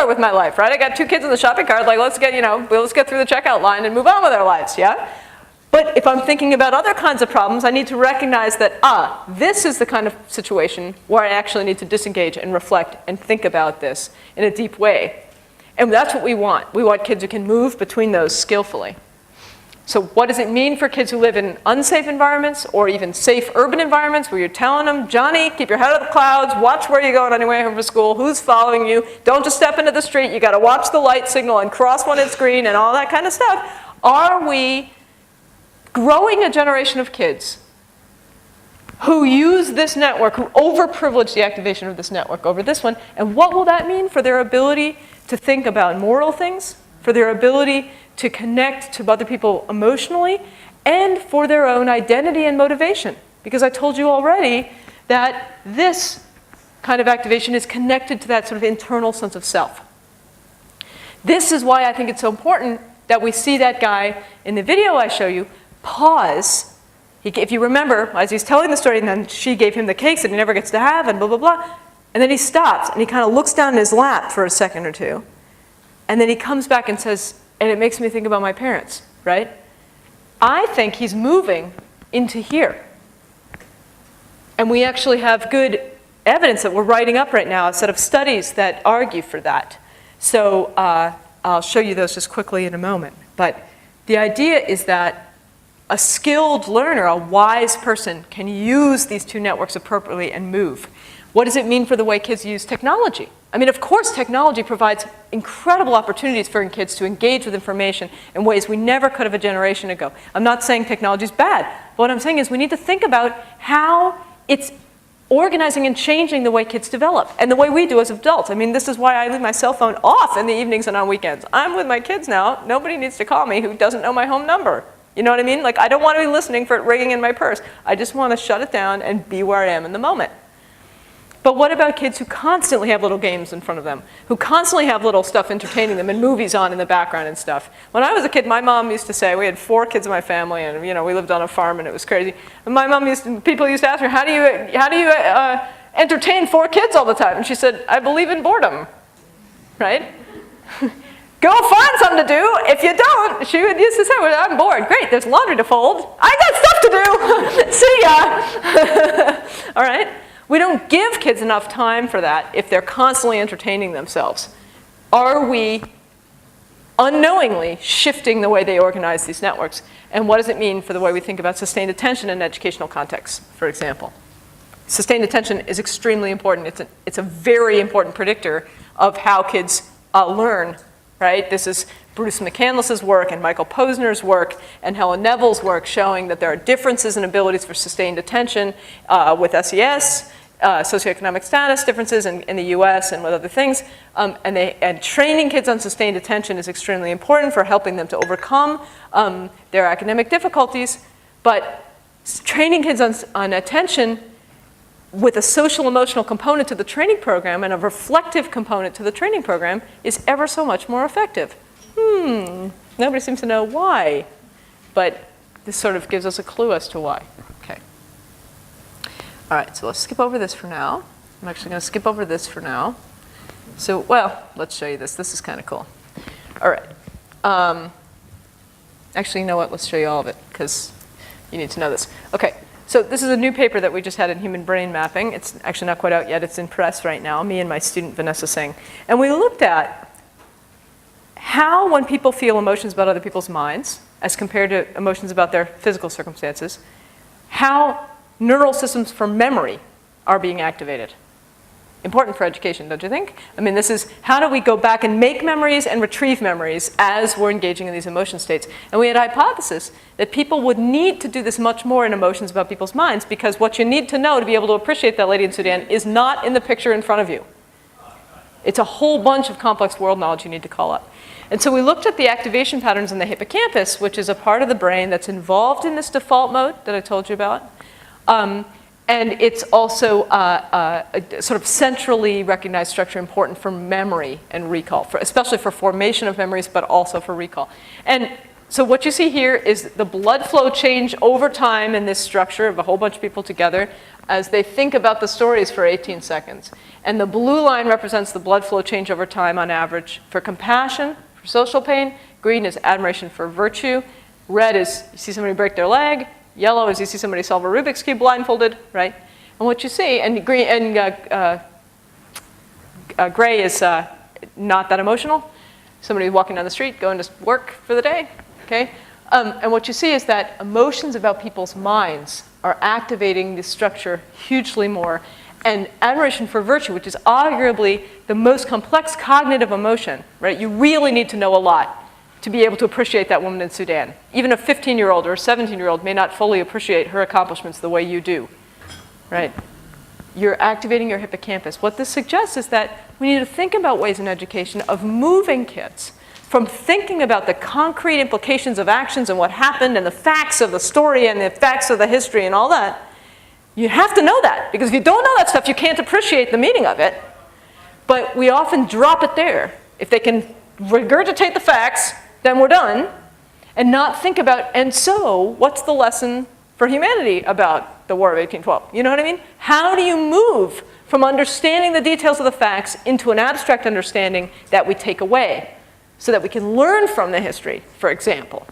with my life, right? I got 2 kids in the shopping cart, like let's get through the checkout line and move on with our lives, yeah? But if I'm thinking about other kinds of problems, I need to recognize that, this is the kind of situation where I actually need to disengage and reflect and think about this in a deep way. And that's what we want. We want kids who can move between those skillfully. So what does it mean for kids who live in unsafe environments or even safe urban environments where you're telling them, Johnny, keep your head out of the clouds, watch where you're going on your way home from school, who's following you, don't just step into the street, you gotta watch the light signal and cross when it's green and all that kind of stuff. Are we growing a generation of kids who use this network, who overprivilege the activation of this network over this one, and what will that mean for their ability to think about moral things, for their ability to connect to other people emotionally, and for their own identity and motivation? Because I told you already that this kind of activation is connected to that sort of internal sense of self. This is why I think it's so important that we see that guy in the video I show you pause. If you remember, as he's telling the story, and then she gave him the cakes that he never gets to have, and blah, blah, blah. And then he stops, and he kind of looks down in his lap for a second or two. And then he comes back and says, and it makes me think about my parents, right? I think he's moving into here. And we actually have good evidence that we're writing up right now, a set of studies that argue for that. So I'll show you those just quickly in a moment. But the idea is that a skilled learner, a wise person, can use these 2 networks appropriately and move. What does it mean for the way kids use technology? I mean, of course, technology provides incredible opportunities for kids to engage with information in ways we never could have a generation ago. I'm not saying technology is bad. But what I'm saying is we need to think about how it's organizing and changing the way kids develop and the way we do as adults. I mean, this is why I leave my cell phone off in the evenings and on weekends. I'm with my kids now. Nobody needs to call me who doesn't know my home number. You know what I mean? Like, I don't want to be listening for it ringing in my purse. I just want to shut it down and be where I am in the moment. But what about kids who constantly have little games in front of them, who constantly have little stuff entertaining them and movies on in the background and stuff? When I was a kid, my mom used to say, we had 4 kids in my family, and we lived on a farm, and it was crazy. And my mom people used to ask her, how do you entertain 4 kids all the time? And she said, I believe in boredom, right? Go find something to do. If you don't, she would used to say, well, I'm bored. Great, there's laundry to fold. I got stuff to do. See ya. All right? We don't give kids enough time for that if they're constantly entertaining themselves. Are we unknowingly shifting the way they organize these networks? And what does it mean for the way we think about sustained attention in educational contexts, for example? Sustained attention is extremely important. It's a very important predictor of how kids learn. Right? This is Bruce McCandless's work and Michael Posner's work and Helen Neville's work showing that there are differences in abilities for sustained attention with SES, socioeconomic status differences in the US and with other things. And training kids on sustained attention is extremely important for helping them to overcome their academic difficulties. But training kids on attention with a social emotional component to the training program and a reflective component to the training program is ever so much more effective. Nobody seems to know why, but this sort of gives us a clue as to why. Okay. All right, so let's skip over this for now. I'm actually going to skip over this for now. So, well, let's show you this. This is kind of cool. All right. Actually, you know what? Let's show you all of it because you need to know this. Okay. So this is a new paper that we just had in Human Brain Mapping. It's actually not quite out yet. It's in press right now, me and my student Vanessa Singh. And we looked at how when people feel emotions about other people's minds as compared to emotions about their physical circumstances, how neural systems for memory are being activated. Important for education, don't you think? I mean, this is how do we go back and make memories and retrieve memories as we're engaging in these emotion states. And we had a hypothesis that people would need to do this much more in emotions about people's minds because what you need to know to be able to appreciate that lady in Sudan is not in the picture in front of you. It's a whole bunch of complex world knowledge you need to call up. And so we looked at the activation patterns in the hippocampus, which is a part of the brain that's involved in this default mode that I told you about. And it's also a sort of centrally recognized structure important for memory and recall, especially for formation of memories, but also for recall. And so what you see here is the blood flow change over time in this structure of a whole bunch of people together. as they think about the stories for 18 seconds. And the blue line represents the blood flow change over time on average. For compassion, for social pain, green is admiration for virtue. Red is you see somebody break their leg. Yellow is you see somebody solve a Rubik's Cube blindfolded, right? And what you see, and green and gray is not that emotional. Somebody walking down the street, going to work for the day, okay? And what you see is that emotions about people's minds are activating this structure hugely more. And admiration for virtue, which is arguably the most complex cognitive emotion, right? You really need to know a lot to be able to appreciate that woman in Sudan. Even a 15-year-old or a 17-year-old may not fully appreciate her accomplishments the way you do, right? You're activating your hippocampus. What this suggests is that we need to think about ways in education of moving kids from thinking about the concrete implications of actions and what happened and the facts of the story and the facts of the history and all that. You have to know that, because if you don't know that stuff, you can't appreciate the meaning of it. But we often drop it there. If they can regurgitate the facts, then we're done, and not think about, and so, what's the lesson for humanity about the War of 1812? You know what I mean? How do you move from understanding the details of the facts into an abstract understanding that we take away so that we can learn from the history, for example?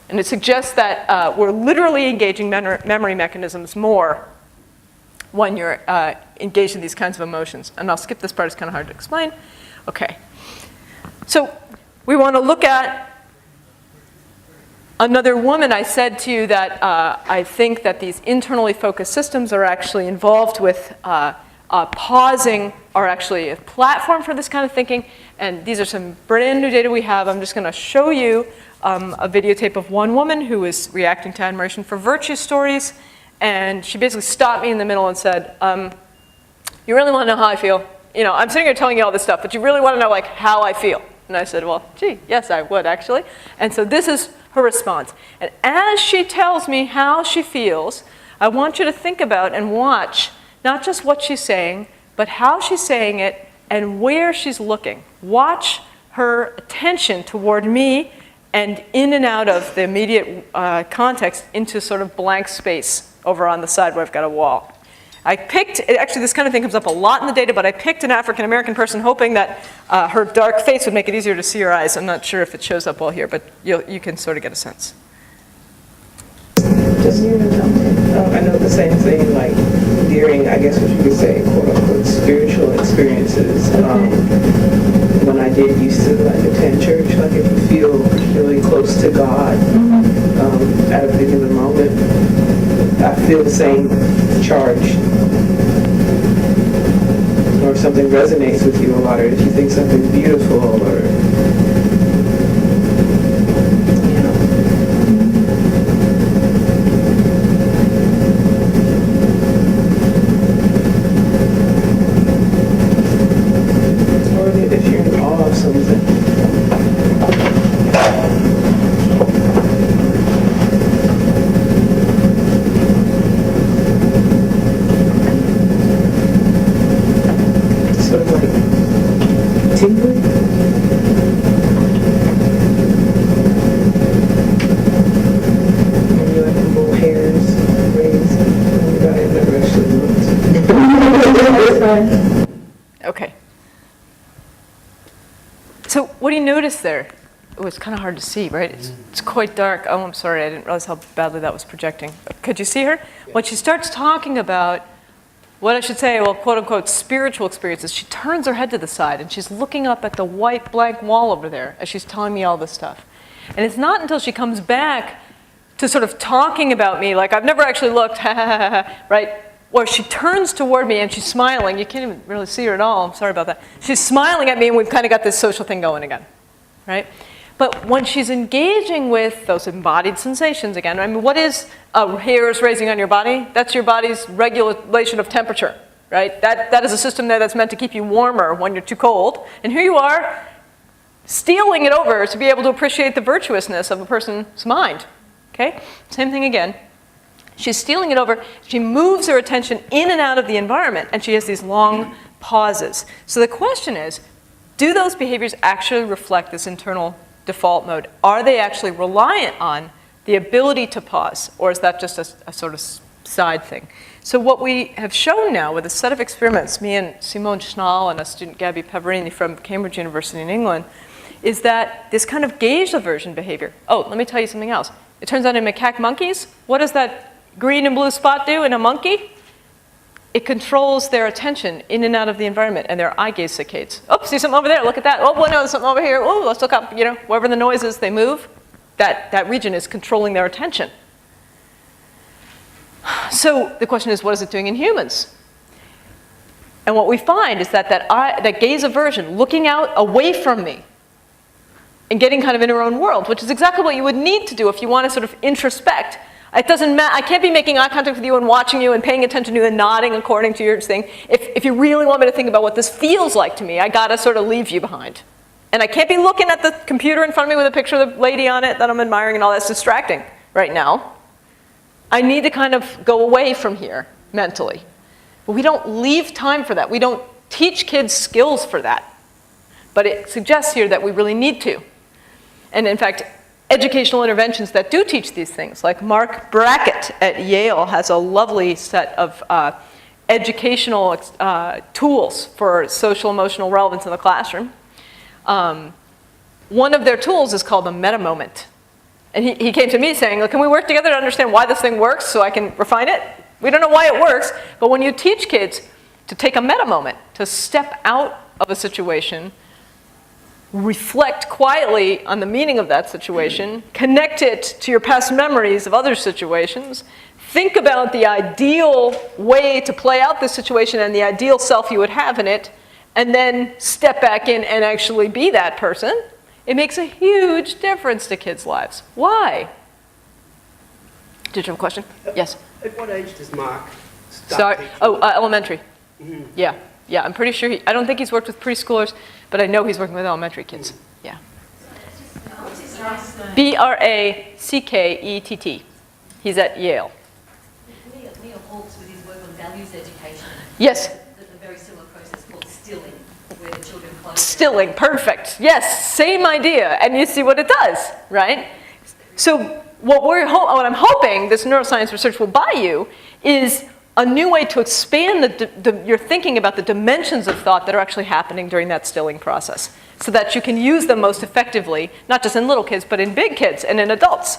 And it suggests that we're literally engaging memory mechanisms more when you're engaged in these kinds of emotions. And I'll skip this part, it's kind of hard to explain. Okay. So we want to look at another woman. I said to you that I think that these internally focused systems are actually involved with pausing, are actually a platform for this kind of thinking. And these are some brand new data we have. I'm just going to show you a videotape of one woman who was reacting to admiration for virtue stories. And she basically stopped me in the middle and said, you really want to know how I feel? You know, I'm sitting here telling you all this stuff, but you really want to know like how I feel? And I said, well, gee, yes, I would actually. And so this is her response. And as she tells me how she feels, I want you to think about and watch not just what she's saying, but how she's saying it and where she's looking. Watch her attention toward me and in and out of the immediate context into sort of blank space over on the side where I've got a wall. I picked, actually this kind of thing comes up a lot in the data, but I picked an African-American person hoping that her dark face would make it easier to see her eyes. I'm not sure if it shows up well here, but you can sort of get a sense. Just, I know the same thing, like during, I guess what you could say, quote unquote, spiritual experiences. When I did used to like attend church, like if you feel really close to God at a particular moment, I feel the same charge. Or if something resonates with you a lot, or if you think something's beautiful, or if you're in awe of something. Sort of like tingling. Maybe like little hairs raised. I've never actually looked. Okay. So what do you notice there? Oh, it's kind of hard to see, right? It's quite dark. Oh, I'm sorry, I didn't realize how badly that was projecting. Could you see her? When she starts talking about what I should say, well, quote unquote, spiritual experiences, she turns her head to the side and she's looking up at the white blank wall over there as she's telling me all this stuff. And it's not until she comes back to sort of talking about me, like I've never actually looked, right? Or she turns toward me and she's smiling. You can't even really see her at all. I'm sorry about that. She's smiling at me and we've kind of got this social thing going again, right? But when she's engaging with those embodied sensations again, I mean, what is hairs raising on your body? That's your body's regulation of temperature, right? That is a system there that's meant to keep you warmer when you're too cold. And here you are, stealing it over to be able to appreciate the virtuousness of a person's mind, okay? Same thing again. She's stealing it over. She moves her attention in and out of the environment, and she has these long pauses. So the question is, do those behaviors actually reflect this internal default mode? Are they actually reliant on the ability to pause, or is that just a sort of side thing. So what we have shown now with a set of experiments, me and Simone Schnall and a student, Gabby Pavarini from Cambridge University in England, is that this kind of gaze aversion behavior. Oh, let me tell you something else. It turns out in macaque monkeys, what does that green and blue spot do in a monkey? It controls their attention in and out of the environment and their eye gaze saccades. Oh, see something over there, look at that. Oh, no, there's something over here. Oh, let's look up, wherever the noise is, they move. That region is controlling their attention. So the question is, what is it doing in humans? And what we find is that gaze aversion, looking out away from me and getting kind of in our own world, which is exactly what you would need to do if you want to sort of introspect. It doesn't matter. I can't be making eye contact with you and watching you and paying attention to you and nodding according to your thing. If you really want me to think about what this feels like to me, I got to sort of leave you behind. And I can't be looking at the computer in front of me with a picture of the lady on it that I'm admiring and all that's distracting right now. I need to kind of go away from here mentally. But we don't leave time for that. We don't teach kids skills for that. But it suggests here that we really need to. And in fact, educational interventions that do teach these things, like Mark Brackett at Yale has a lovely set of educational tools for social emotional relevance in the classroom. One of their tools is called the meta moment. And he came to me saying, "Look, can we work together to understand why this thing works so I can refine it?" We don't know why it works, but when you teach kids to take a meta moment, to step out of a situation, reflect quietly on the meaning of that situation, connect it to your past memories of other situations, think about the ideal way to play out this situation and the ideal self you would have in it, and then step back in and actually be that person, it makes a huge difference to kids' lives. Why? Did you have a question? Yes. At what age does Mark start teaching? Elementary. Mm-hmm. Yeah, I'm pretty sure I don't think he's worked with preschoolers, but I know he's working with elementary kids. Yeah. Brackett. He's at Yale. Neil Hawkes with his work on values education. Yes. There's a very similar process called stilling, where the children close. Stilling, perfect. Yes, same idea. And you see what it does, right? So what I'm hoping this neuroscience research will buy you is a new way to expand your thinking about the dimensions of thought that are actually happening during that stilling process, so that you can use them most effectively, not just in little kids, but in big kids and in adults.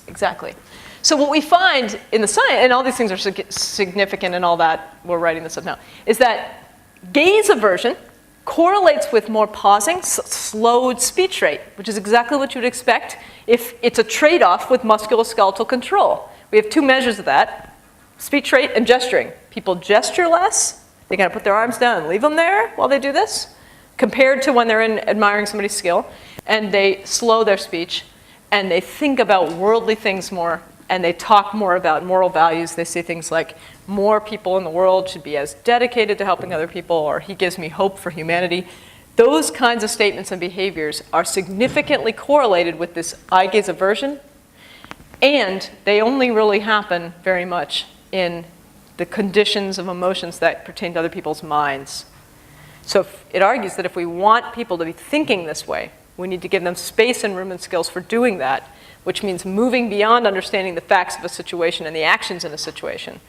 Exactly. So what we find in the science, and all these things are significant and all that, we're writing this up now, is that gaze aversion correlates with more pausing, slowed speech rate, which is exactly what you'd expect if it's a trade-off with musculoskeletal control. We have two measures of that. Speech rate and gesturing. People gesture less. They kind of put their arms down and leave them there while they do this, compared to when they're admiring somebody's skill. And they slow their speech, and they think about worldly things more, and they talk more about moral values. They say things like, more people in the world should be as dedicated to helping other people, or he gives me hope for humanity. Those kinds of statements and behaviors are significantly correlated with this eye gaze aversion, and they only really happen very much in the conditions of emotions that pertain to other people's minds. So it argues that if we want people to be thinking this way, we need to give them space and room and skills for doing that, which means moving beyond understanding the facts of a situation and the actions in a situation,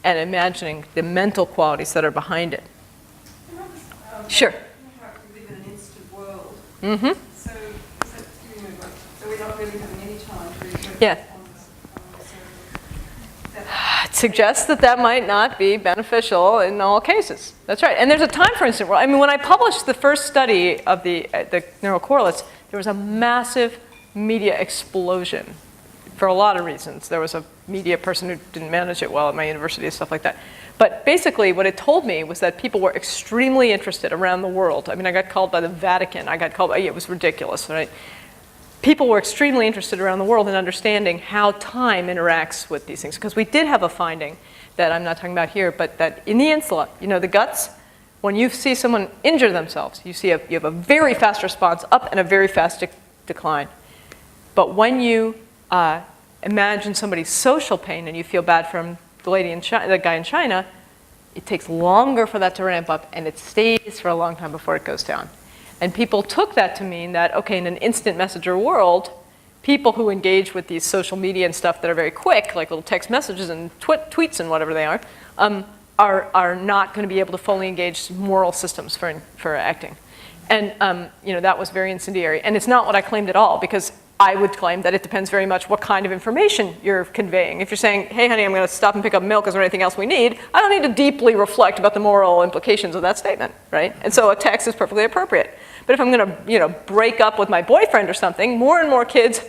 and imagining the mental qualities that are behind it. Sure. We live in an instant world. Mm-hmm. So we're not really having any time to reflect Yeah. on this. It suggests that might not be beneficial in all cases. That's right. And there's a time for instant world. I mean, when I published the first study of the neural correlates, there was a massive media explosion for a lot of reasons. There was a media person who didn't manage it well at my university and stuff like that. But basically, what it told me was that people were extremely interested around the world. I mean, I got called by the Vatican. It was ridiculous, right? People were extremely interested around the world in understanding how time interacts with these things. Because we did have a finding that I'm not talking about here, but that in the insula, the guts, when you see someone injure themselves, you have a very fast response up and a very fast decline. But when you imagine somebody's social pain and you feel bad from the guy in China, it takes longer for that to ramp up, and it stays for a long time before it goes down. And people took that to mean that, okay, in an instant messenger world, people who engage with these social media and stuff that are very quick, like little text messages and tweets and whatever they are not going to be able to fully engage moral systems for acting. And that was very incendiary. And it's not what I claimed at all, because I would claim that it depends very much what kind of information you're conveying. If you're saying, hey, honey, I'm going to stop and pick up milk, is there anything else we need? I don't need to deeply reflect about the moral implications of that statement, right? And so a text is perfectly appropriate. But if I'm going to, break up with my boyfriend or something, more and more kids,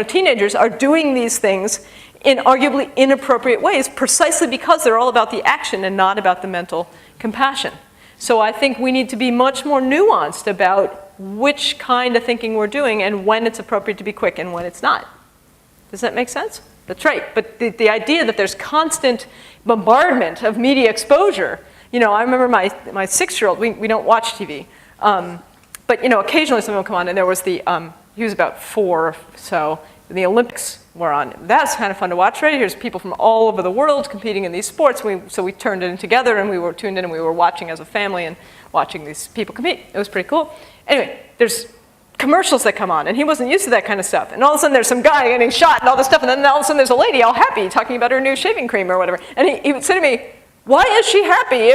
teenagers are doing these things in arguably inappropriate ways, precisely because they're all about the action and not about the mental compassion. So I think we need to be much more nuanced about which kind of thinking we're doing and when it's appropriate to be quick and when it's not. Does that make sense? That's right. But the idea that there's constant bombardment of media exposure, I remember my 6-year-old, we don't watch TV, but occasionally someone will come on, and there was he was about 4 or so, the Olympics were on. That's kind of fun to watch, right? Here's people from all over the world competing in these sports. So we turned it in together, and we were tuned in, and we were watching as a family and watching these people compete. It was pretty cool. Anyway, there's commercials that come on, and he wasn't used to that kind of stuff. And all of a sudden there's some guy getting shot and all this stuff, and then all of a sudden there's a lady all happy talking about her new shaving cream or whatever. And he would say to me, why is she happy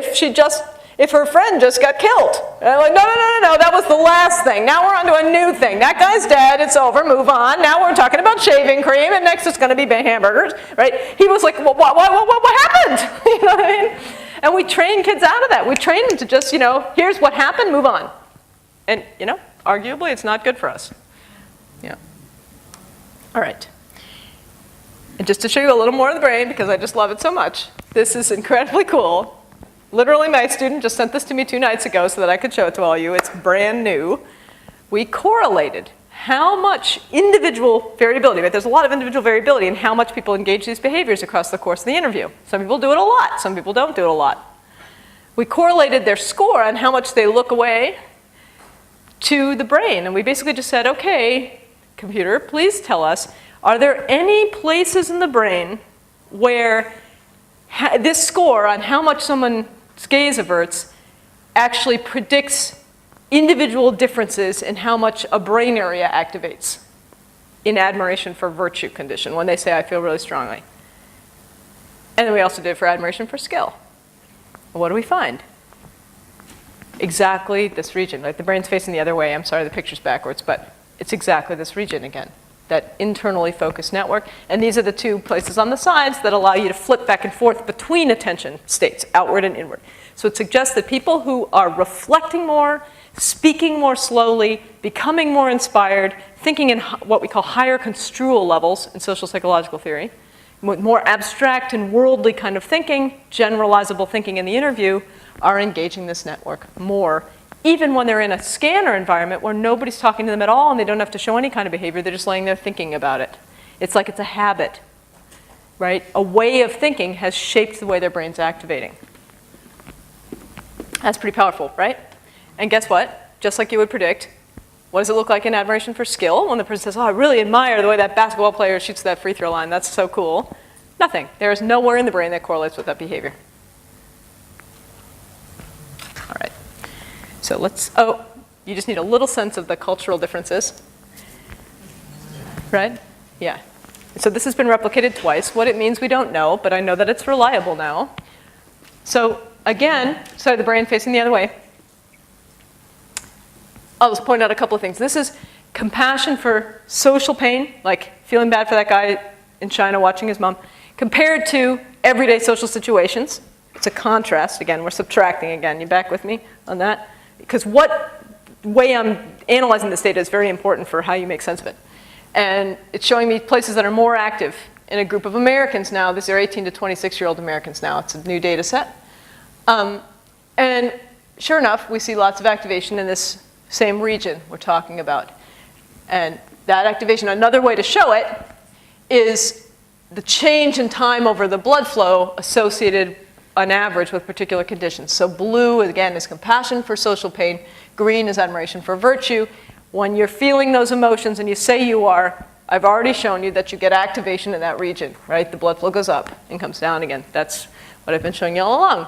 if her friend just got killed? And I'm like, no, that was the last thing. Now we're on to a new thing. That guy's dead, it's over, move on. Now we're talking about shaving cream, and next it's gonna be hamburgers, right? He was like, what happened? You know what I mean? And we train kids out of that. We train them to just, here's what happened, move on. And, arguably it's not good for us. Yeah. All right. And just to show you a little more of the brain, because I just love it so much, this is incredibly cool. Literally, my student just sent this to me 2 nights ago so that I could show it to all of you. It's brand new. We correlated how much individual variability, right? There's a lot of individual variability in how much people engage these behaviors across the course of the interview. Some people do it a lot. Some people don't do it a lot. We correlated their score on how much they look away to the brain. And we basically just said, okay, computer, please tell us, are there any places in the brain where this score on how much someone's gaze averts actually predicts individual differences in how much a brain area activates in admiration for virtue condition, when they say, I feel really strongly. And then we also did it for admiration for skill. What do we find? Exactly this region. Like the brain's facing the other way. I'm sorry, the picture's backwards, but it's exactly this region again, that internally focused network. And these are the 2 places on the sides that allow you to flip back and forth between attention states, outward and inward. So it suggests that people who are reflecting more, speaking more slowly, becoming more inspired, thinking in what we call higher construal levels in social psychological theory, more abstract and worldly kind of thinking, generalizable thinking in the interview, are engaging this network more, even when they're in a scanner environment where nobody's talking to them at all and they don't have to show any kind of behavior, they're just laying there thinking about it. It's like it's a habit, right? A way of thinking has shaped the way their brain's activating. That's pretty powerful, right? And guess what? Just like you would predict, what does it look like in admiration for skill? When the person says, oh, I really admire the way that basketball player shoots that free throw line, that's so cool. Nothing. There is nowhere in the brain that correlates with that behavior. All right. So you just need a little sense of the cultural differences. Right? Yeah. So this has been replicated twice. What it means we don't know, but I know that it's reliable now. So again, sorry, the brain facing the other way. I'll just point out a couple of things. This is compassion for social pain, like feeling bad for that guy in China watching his mom, compared to everyday social situations. It's a contrast. Again, we're subtracting again. You back with me on that? Because what way I'm analyzing this data is very important for how you make sense of it. And it's showing me places that are more active in a group of Americans now. These are 18 to 26-year-old Americans now. It's a new data set. And sure enough, we see lots of activation in this same region we're talking about. And that activation, another way to show it is the change in time over the blood flow associated on average with particular conditions. So blue, again, is compassion for social pain. Green is admiration for virtue. When you're feeling those emotions and you say you are, I've already shown you that you get activation in that region, right? The blood flow goes up and comes down again. That's what I've been showing you all along.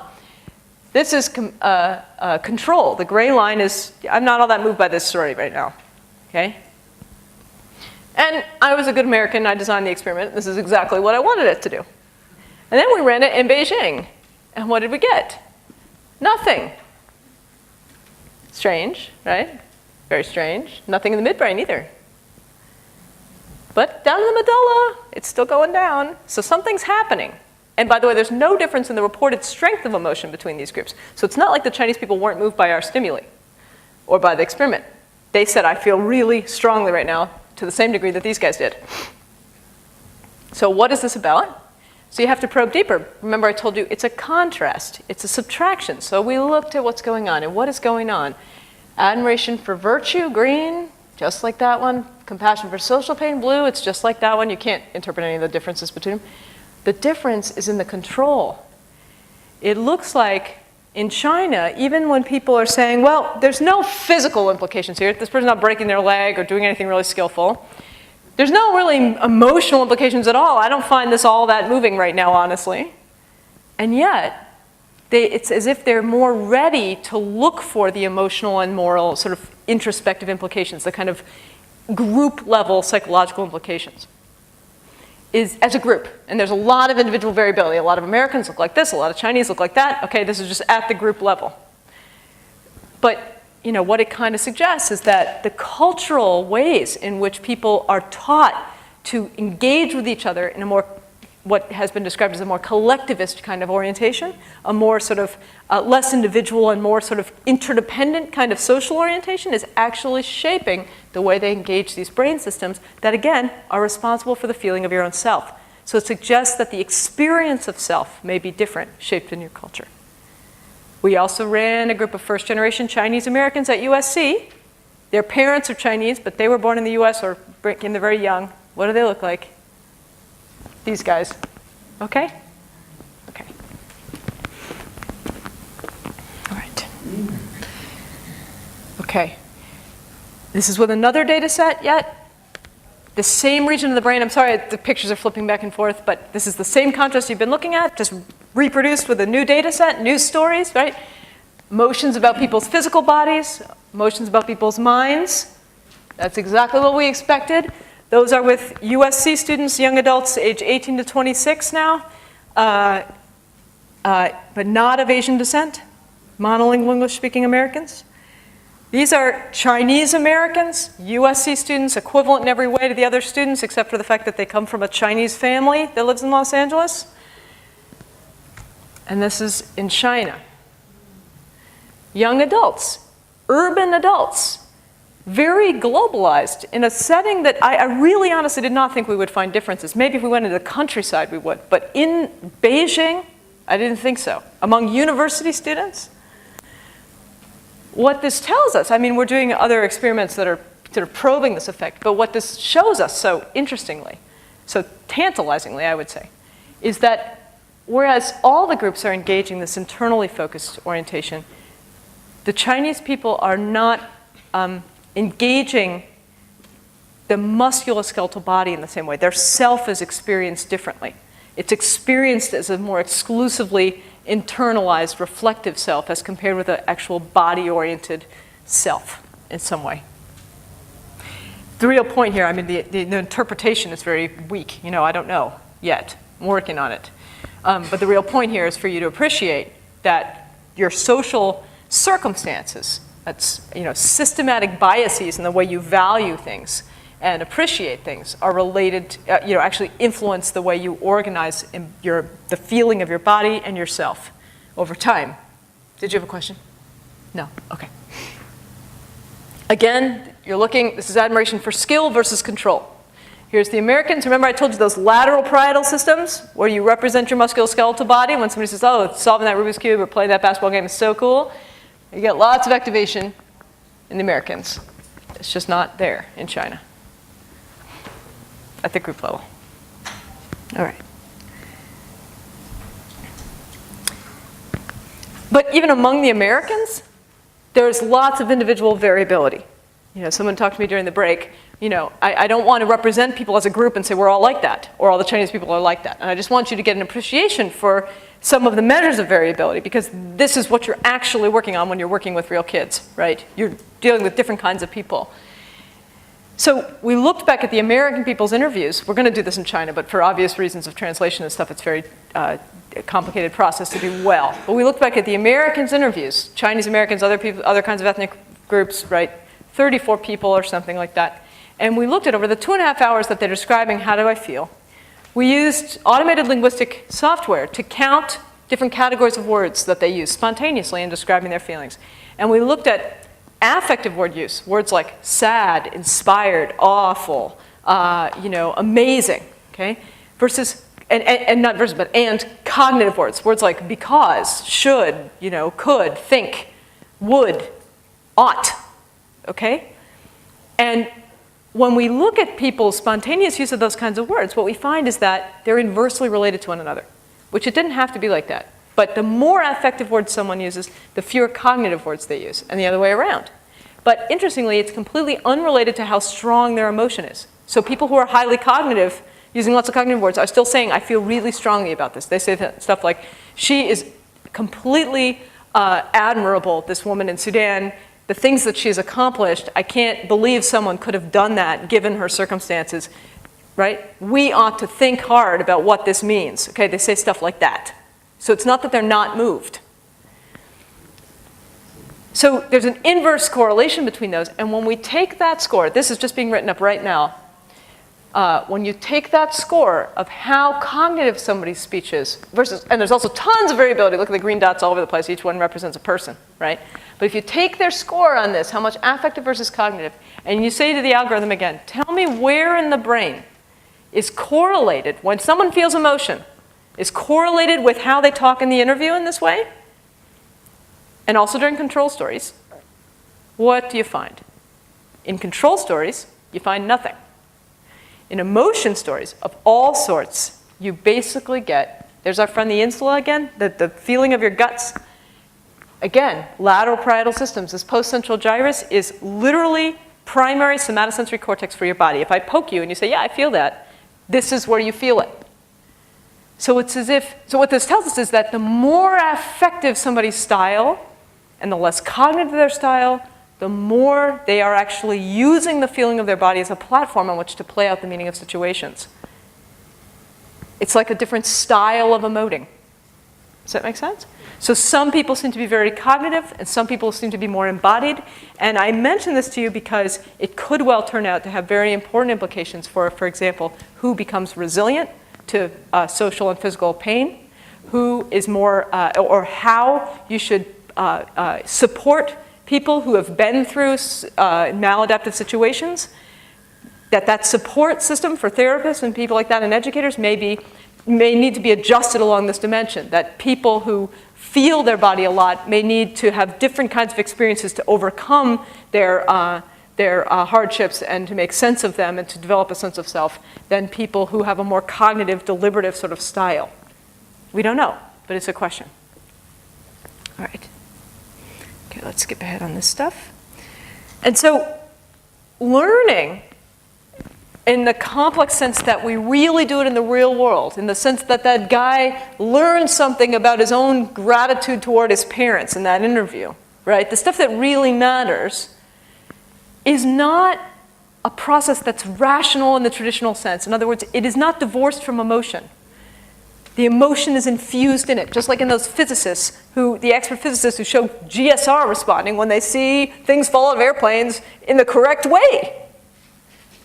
This is control. The gray line is, I'm not all that moved by this story right now, okay? And I was a good American. I designed the experiment. This is exactly what I wanted it to do. And then we ran it in Beijing. And what did we get? Nothing. Strange, right? Very strange. Nothing in the midbrain either. But down in the medulla, it's still going down. So something's happening. And by the way, there's no difference in the reported strength of emotion between these groups. So it's not like the Chinese people weren't moved by our stimuli or by the experiment. They said, I feel really strongly right now, to the same degree that these guys did. So what is this about? So you have to probe deeper. Remember I told you it's a contrast. It's a subtraction. So we looked at what's going on. And what is going on? Admiration for virtue, green, just like that one. Compassion for social pain, blue, it's just like that one. You can't interpret any of the differences between them. The difference is in the control. It looks like in China, even when people are saying, well, there's no physical implications here. This person's not breaking their leg or doing anything really skillful. There's no really emotional implications at all. I don't find this all that moving right now, honestly. And yet, it's as if they're more ready to look for the emotional and moral sort of introspective implications, the kind of group level psychological implications. Is as a group, and there's a lot of individual variability. A lot of Americans look like this, a lot of Chinese look like that. Okay, this is just at the group level. But you know, what it kind of suggests is that the cultural ways in which people are taught to engage with each other in a more, what has been described as a more collectivist kind of orientation, a more sort of less individual and more sort of interdependent kind of social orientation is actually shaping the way they engage these brain systems that, again, are responsible for the feeling of your own self. So it suggests that the experience of self may be different, shaped in your culture. We also ran a group of first-generation Chinese Americans at USC. Their parents are Chinese, but they were born in the US or in the very young. What do they look like? These guys. Okay? Okay. All right. Okay. This is with another data set yet. The same region of the brain. I'm sorry, the pictures are flipping back and forth, but this is the same contrast you've been looking at, just reproduced with a new data set, new stories, right? Emotions about people's physical bodies, emotions about people's minds. That's exactly what we expected. Those are with USC students, young adults, age 18 to 26 now, but not of Asian descent, monolingual English-speaking Americans. These are Chinese Americans, USC students, equivalent in every way to the other students, except for the fact that they come from a Chinese family that lives in Los Angeles. And this is in China. Young adults, urban adults, very globalized in a setting that I really honestly did not think we would find differences. Maybe if we went into the countryside we would, but in Beijing, I didn't think so. Among university students, what this tells us, I mean, we're doing other experiments that are sort of probing this effect, but what this shows us so interestingly, so tantalizingly, I would say, is that whereas all the groups are engaging this internally focused orientation, the Chinese people are not engaging the musculoskeletal body in the same way. Their self is experienced differently. It's experienced as a more exclusively internalized, reflective self as compared with an actual body-oriented self in some way. The real point here, I mean, the interpretation is very weak. You know, I don't know yet. I'm working on it. But the real point here is for you to appreciate that your social circumstances, that's, you know, systematic biases in the way you value things and appreciate things are related, you know, actually influence the way you organize in the feeling of your body and yourself over time. Did you have a question? No? Okay. Again, you're looking, this is admiration for skill versus control. Here's the Americans. Remember I told you those lateral parietal systems where you represent your musculoskeletal body when somebody says, oh, solving that Rubik's Cube or playing that basketball game is so cool. You get lots of activation in the Americans. It's just not there in China at the group level. All right. But even among the Americans, there's lots of individual variability. You know, someone talked to me during the break, you know, I don't want to represent people as a group and say we're all like that, or all the Chinese people are like that. And I just want you to get an appreciation for some of the measures of variability, because this is what you're actually working on when you're working with real kids, right? You're dealing with different kinds of people. So we looked back at the American people's interviews. We're going to do this in China, but for obvious reasons of translation and stuff, it's a very complicated process to do well. But we looked back at the Americans' interviews, Chinese Americans, other people, other kinds of ethnic groups, right? 34 people or something like that. And we looked at over the 2.5 hours that they're describing, how do I feel? We used automated linguistic software to count different categories of words that they use spontaneously in describing their feelings. And we looked at affective word use, words like sad, inspired, awful, amazing, okay? Versus, and not versus, but and cognitive words, words like because, should, could, think, would, ought, okay? And when we look at people's spontaneous use of those kinds of words, what we find is that they're inversely related to one another, which it didn't have to be like that. But the more affective words someone uses, the fewer cognitive words they use, and the other way around. But interestingly, it's completely unrelated to how strong their emotion is. So people who are highly cognitive, using lots of cognitive words, are still saying, I feel really strongly about this. They say stuff like, she is completely admirable, this woman in Sudan. The things that she's accomplished, I can't believe someone could have done that given her circumstances, right? We ought to think hard about what this means. Okay, they say stuff like that. So it's not that they're not moved. So there's an inverse correlation between those, and when we take that score, this is just being written up right now, when you take that score of how cognitive somebody's speech is versus, and there's also tons of variability, look at the green dots all over the place, each one represents a person, right? But if you take their score on this, how much affective versus cognitive, and you say to the algorithm again, tell me where in the brain is correlated, when someone feels emotion, is correlated with how they talk in the interview in this way, and also during control stories, what do you find? In control stories, you find nothing. In emotion stories of all sorts, you basically get, there's our friend the insula again, the feeling of your guts. Again, lateral parietal systems, this postcentral gyrus is literally primary somatosensory cortex for your body. If I poke you and you say, yeah, I feel that, this is where you feel it. So it's as if, so what this tells us is that the more affective somebody's style and the less cognitive their style, the more they are actually using the feeling of their body as a platform on which to play out the meaning of situations. It's like a different style of emoting. Does that make sense? So some people seem to be very cognitive, and some people seem to be more embodied. And I mention this to you because it could well turn out to have very important implications for example, who becomes resilient to social and physical pain, who is more, or how you should support people who have been through maladaptive situations, that support system for therapists and people like that and educators may need to be adjusted along this dimension, that people who feel their body a lot may need to have different kinds of experiences to overcome their hardships and to make sense of them and to develop a sense of self than people who have a more cognitive, deliberative sort of style. We don't know, but it's a question. All right. Okay, let's skip ahead on this stuff. And so learning in the complex sense that we really do it in the real world, in the sense that that guy learned something about his own gratitude toward his parents in that interview, right? The stuff that really matters is not a process that's rational in the traditional sense. In other words, it is not divorced from emotion. The emotion is infused in it, just like in those physicists the expert physicists who show GSR responding when they see things fall out of airplanes in the correct way,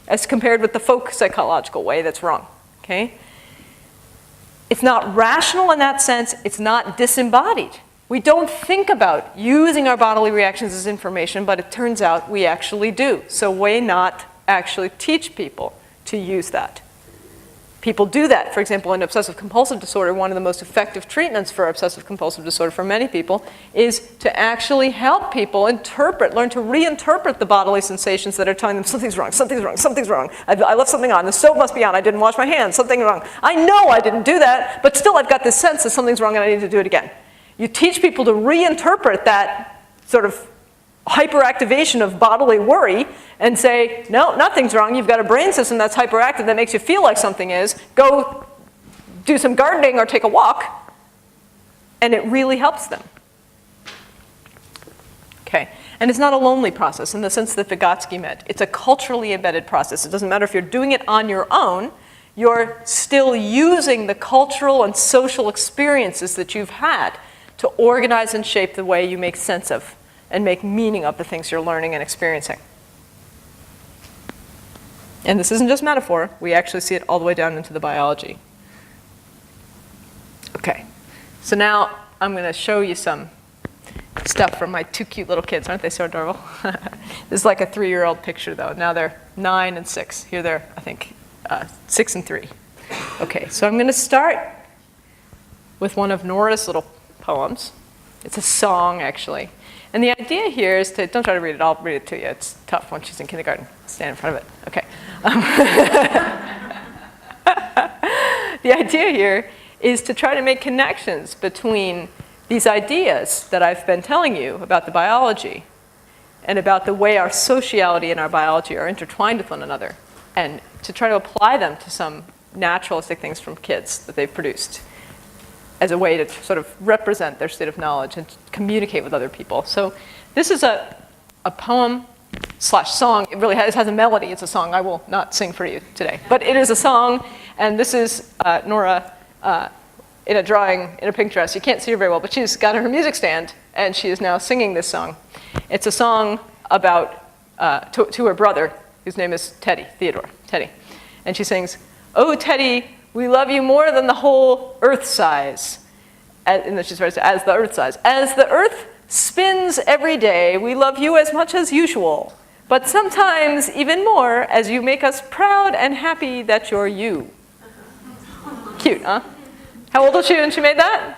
as compared with the folk psychological way that's wrong, okay? It's not rational in that sense, it's not disembodied. We don't think about using our bodily reactions as information, but it turns out we actually do. So why not actually teach people to use that? People do that. For example, in obsessive compulsive disorder, one of the most effective treatments for obsessive compulsive disorder for many people is to actually help people learn to reinterpret the bodily sensations that are telling them something's wrong, something's wrong, something's wrong. I left something on, the stove must be on, I didn't wash my hands, something's wrong. I know I didn't do that, but still I've got this sense that something's wrong and I need to do it again. You teach people to reinterpret that sort of hyperactivation of bodily worry and say, no, nothing's wrong. You've got a brain system that's hyperactive that makes you feel like something is. Go do some gardening or take a walk. And it really helps them. Okay. And it's not a lonely process in the sense that Vygotsky meant. It's a culturally embedded process. It doesn't matter if you're doing it on your own, you're still using the cultural and social experiences that you've had to organize and shape the way you make sense of and make meaning of the things you're learning and experiencing. And this isn't just metaphor. We actually see it all the way down into the biology. Okay, so now I'm going to show you some stuff from my 2 cute little kids. Aren't they so adorable? This is like a 3-year-old picture, though. Now they're 9 and 6. Here they're, I think, 6 and 3. Okay, so I'm going to start with one of Nora's little poems. It's a song, actually. And the idea here is to, don't try to read it, I'll read it to you. It's tough when she's in kindergarten. Stand in front of it. Okay. The idea here is to try to make connections between these ideas that I've been telling you about the biology and about the way our sociality and our biology are intertwined with one another, and to try to apply them to some naturalistic things from kids that they've produced as a way to sort of represent their state of knowledge and communicate with other people. So this is a poem / song. It really has a melody. It's a song. I will not sing for you today. But it is a song, and this is Nora in a drawing in a pink dress. You can't see her very well, but she's got her music stand, and she is now singing this song. It's a song about, to her brother, whose name is Theodore, Teddy. And she sings, "Oh, Teddy, we love you more than the whole earth size." And then she starts, as the earth size. "As the earth spins every day, we love you as much as usual. But sometimes even more, as you make us proud and happy that you're you." Cute, huh? How old was she when she made that?